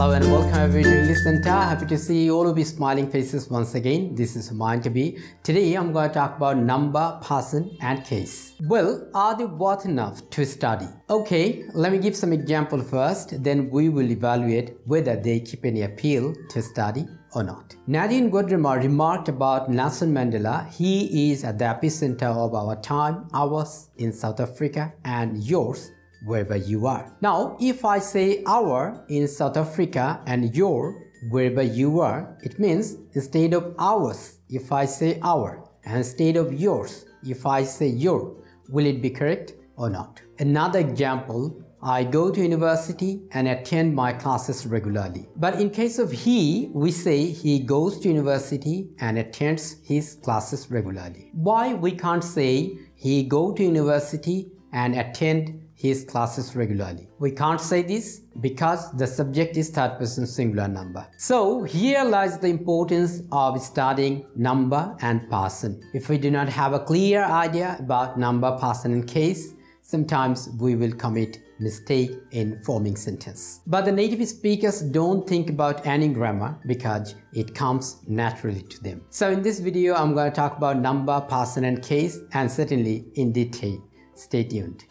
Hello and welcome everyone to English Center. Happy to see all of you smiling faces once again. This is mine to be. Today I'm going to talk about number, person and case. Well, are they worth enough to study? Okay, let me give some example first, then we will evaluate whether they keep any appeal to study or not. Nadine Gordimer remarked about Nelson Mandela, he is at the epicenter of our time, ours in South Africa and yours wherever you are. Now, if I say our in South Africa and your wherever you are, it means instead of ours, if I say our, and instead of yours, if I say your, will it be correct or not? Another example, I go to university and attend my classes regularly. But in case of he, we say he goes to university and attends his classes regularly. Why we can't say he go to university and attend his classes regularly? We can't say this because the subject is third person singular number. So here lies the importance of studying number and person. If we do not have a clear idea about number, person and case, sometimes we will commit mistake in forming sentence. But the native speakers don't think about any grammar because it comes naturally to them. So in this video, I'm going to talk about number, person and case, and certainly in detail. Stay tuned.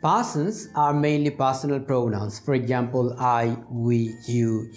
Persons are mainly personal pronouns. For example, I, we, you,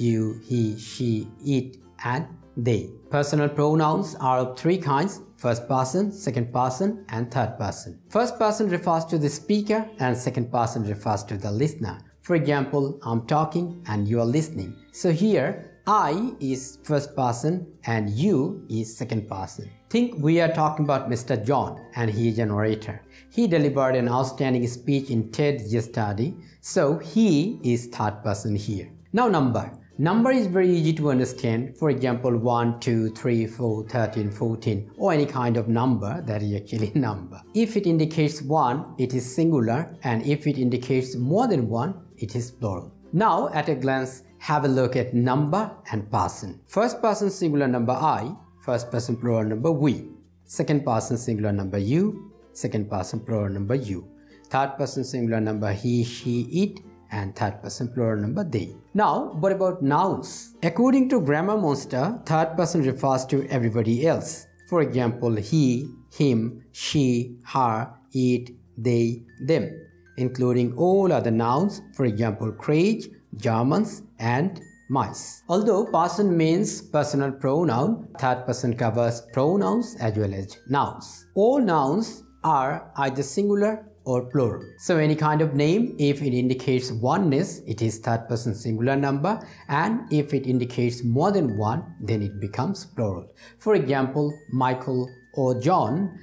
he, she, it, and they. Personal pronouns are of three kinds: first person, second person, and third person. First person refers to the speaker and second person refers to the listener. For example, I'm talking and you are listening. So here, I is first person and you is second person. Think we are talking about Mr. John and he is an orator. He delivered an outstanding speech in TED yesterday, so he is third person here. Now number. Number is very easy to understand. For example, 1, 2, 3, 4, 13, 14 or any kind of number that is actually a number. If it indicates 1, it is singular, and if it indicates more than 1, it is plural. Now at a glance, have a look at number and person. First person singular number I, first person plural number we. Second person singular number you, second person plural number you. Third person singular number he, she, it, and third person plural number they. Now, what about nouns? According to Grammar Monster, third person refers to everybody else. For example, he, him, she, her, it, they, them, including all other nouns, for example, courage, Germans, and mice. Although person means personal pronoun, third person covers pronouns as well as nouns. All nouns are either singular or plural. So any kind of name, if it indicates oneness, it is third person singular number, and if it indicates more than one, then it becomes plural. For example, Michael or John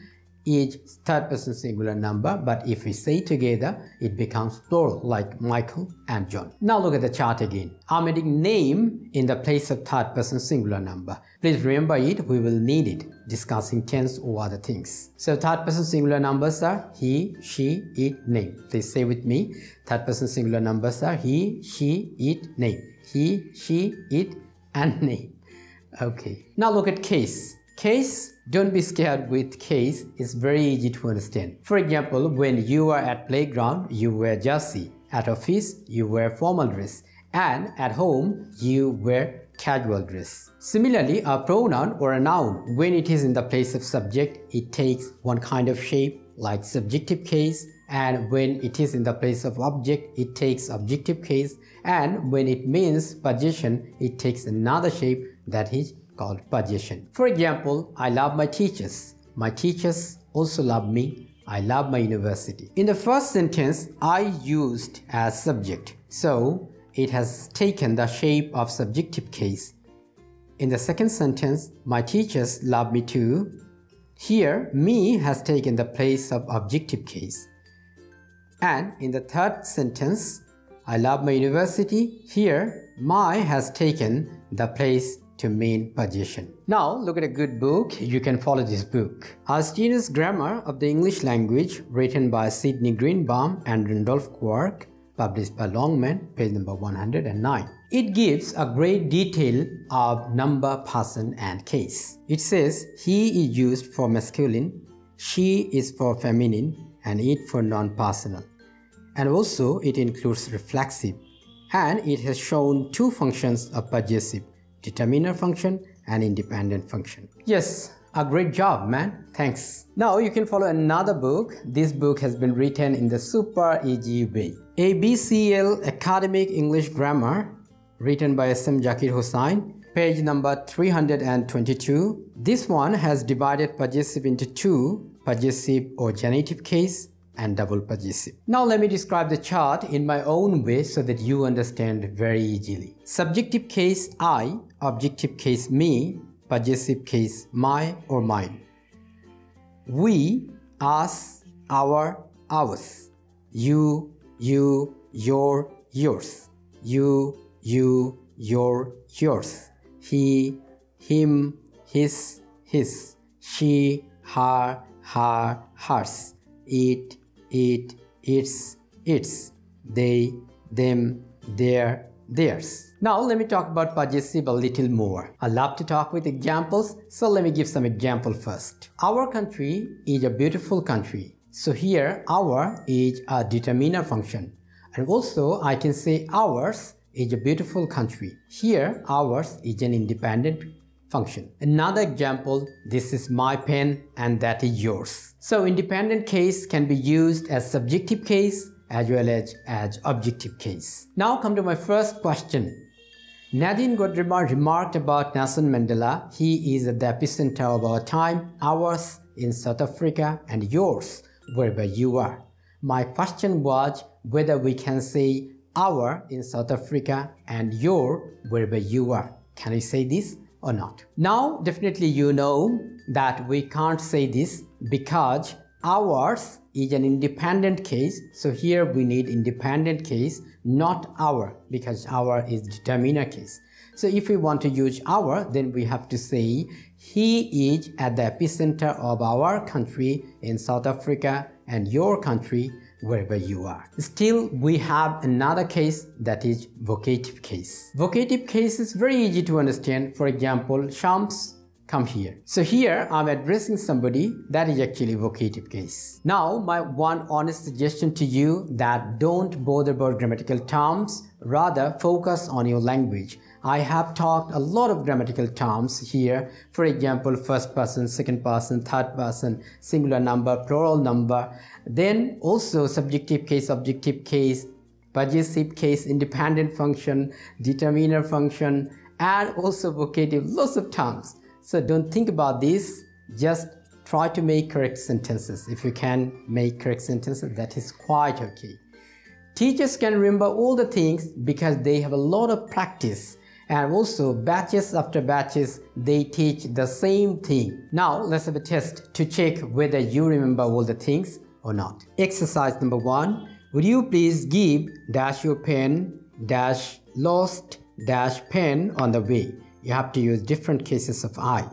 is third person singular number, but if we say together, it becomes plural, like Michael and John. Now look at the chart again. I'm adding name in the place of third person singular number. Please remember it, we will need it discussing tense or other things. So third person singular numbers are he, she, it, name. Please say with me. Third person singular numbers are he, she, it, name. He, she, it, and name. Okay. Now look at case. Case, don't be scared with case, it's very easy to understand. For example, when you are at playground, you wear jersey. At office, you wear formal dress. And at home, you wear casual dress. Similarly, a pronoun or a noun, when it is in the place of subject, it takes one kind of shape like subjective case, and when it is in the place of object, it takes objective case, and when it means possession, it takes another shape that is called possession. For example, I love my teachers. My teachers also love me. I love my university. In the first sentence, I used as subject, so it has taken the shape of subjective case. In the second sentence, my teachers love me too. Here, me has taken the place of objective case. And in the third sentence, I love my university. Here, my has taken the place to mean possession. Now look at a good book. You can follow this book. Austin's Grammar of the English Language, written by Sidney Greenbaum and Randolph Quark, published by Longman, page number 109. It gives a great detail of number, person and case. It says he is used for masculine, she is for feminine, and it for non-personal. And also it includes reflexive, and it has shown two functions of possessive, determiner function and independent function. Yes, a great job, man. Thanks. Now you can follow another book. This book has been written in the super easy way. ABCL Academic English Grammar, written by SM Zakir Hossain, page number 322. This one has divided possessive into two, possessive or genitive case and double possessive. Now let me describe the chart in my own way so that you understand very easily. Subjective case I, objective case me, possessive case my or mine. We, us, our, ours. You, your, yours. You, your, yours. He, him, his, she, her, hers. It, its, they, them, their, theirs. Now let me talk about possessive a little more. I love to talk with examples, so let me give some example first. Our country is a beautiful country. So here our is a determiner function, and also I can say ours is a beautiful country. Here ours is an independent function. Another example, this is my pen and that is yours. So independent case can be used as subjective case as well as objective case. Now come to my first question. Nadine Godrema remarked about Nelson Mandela. He is at the epicenter of our time, ours in South Africa and yours wherever you are. My question was whether we can say our in South Africa and your wherever you are. Can we say this or not? Now definitely you know that we can't say this because ours is an independent case. So here we need independent case, not our, because our is determiner case. So if we want to use our, then we have to say he is at the epicenter of our country in South Africa and your country wherever you are. Still, we have another case that is vocative case. Vocative case is very easy to understand. For example, Shams, come here. So here I'm addressing somebody, that is actually vocative case. Now my one honest suggestion to you that don't bother about grammatical terms, rather focus on your language. I have talked a lot of grammatical terms here. For example, first person, second person, third person, singular number, plural number. Then also subjective case, objective case, possessive case, independent function, determiner function, and also vocative, lots of terms. So don't think about this, just try to make correct sentences. If you can make correct sentences, that is quite okay. Teachers can remember all the things because they have a lot of practice, and also batches after batches they teach the same thing. Now let's have a test to check whether you remember all the things or not. Exercise number 1. Would you please give dash your pen dash lost dash pen on the way? You have to use different cases of I.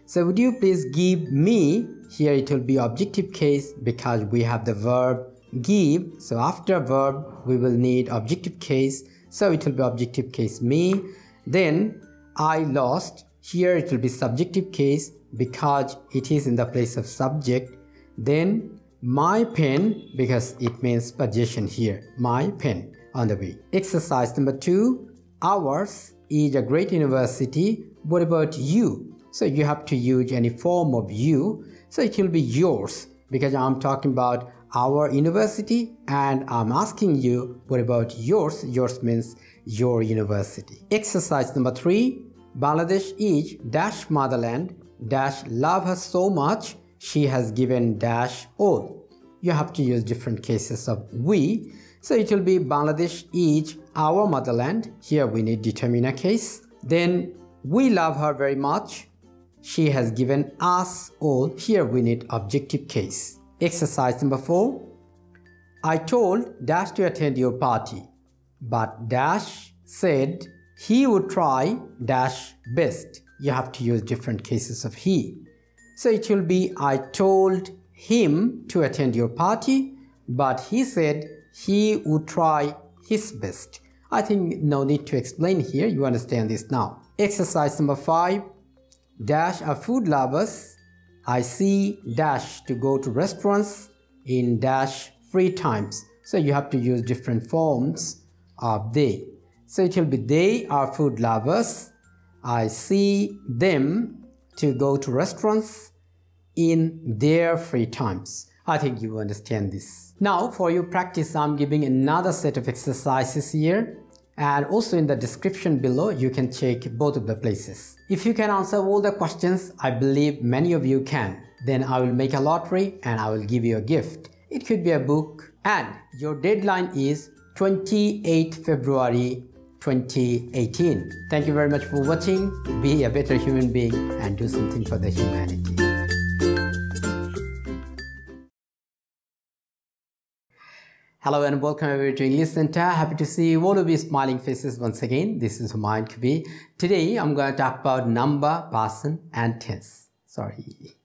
So would you please give me, here it will be objective case because we have the verb give. So after verb we will need objective case. So it will be objective case me. Then I lost, here it will be subjective case because it is in the place of subject. Then my pen because it means possession here, my pen on the way. Exercise number 2. Ours is a great university. What about you? So you have to use any form of you. So it will be yours because I'm talking about our university and I'm asking you what about yours? Yours means your university. Exercise number 3. Bangladesh is dash motherland dash love her so much she has given dash all. You have to use different cases of we. So it will be Bangladesh is our motherland. Here we need determiner case. Then we love her very much. She has given us all. Here we need objective case. Exercise number 4. I told dash to attend your party, but dash said he would try dash best. You have to use different cases of he. So it will be I told him to attend your party, but he said he would try his best. I think no need to explain here, you understand this now. Exercise number 5. Dash are food lovers. I see dash to go to restaurants, in dash free times. So you have to use different forms of they. So it will be they are food lovers. I see them to go to restaurants in their free times. I think you understand this. Now for your practice, I'm giving another set of exercises here. And also in the description below, you can check both of the places. If you can answer all the questions, I believe many of you can, then I will make a lottery and I will give you a gift. It could be a book, and your deadline is 28 February 2018. Thank you very much for watching. Be a better human being and do something for the humanity. Hello and welcome everybody to English Center. Happy to see all of you smiling faces once again. This is Humayun Kabir. Today I'm going to talk about number, person and tense. Sorry.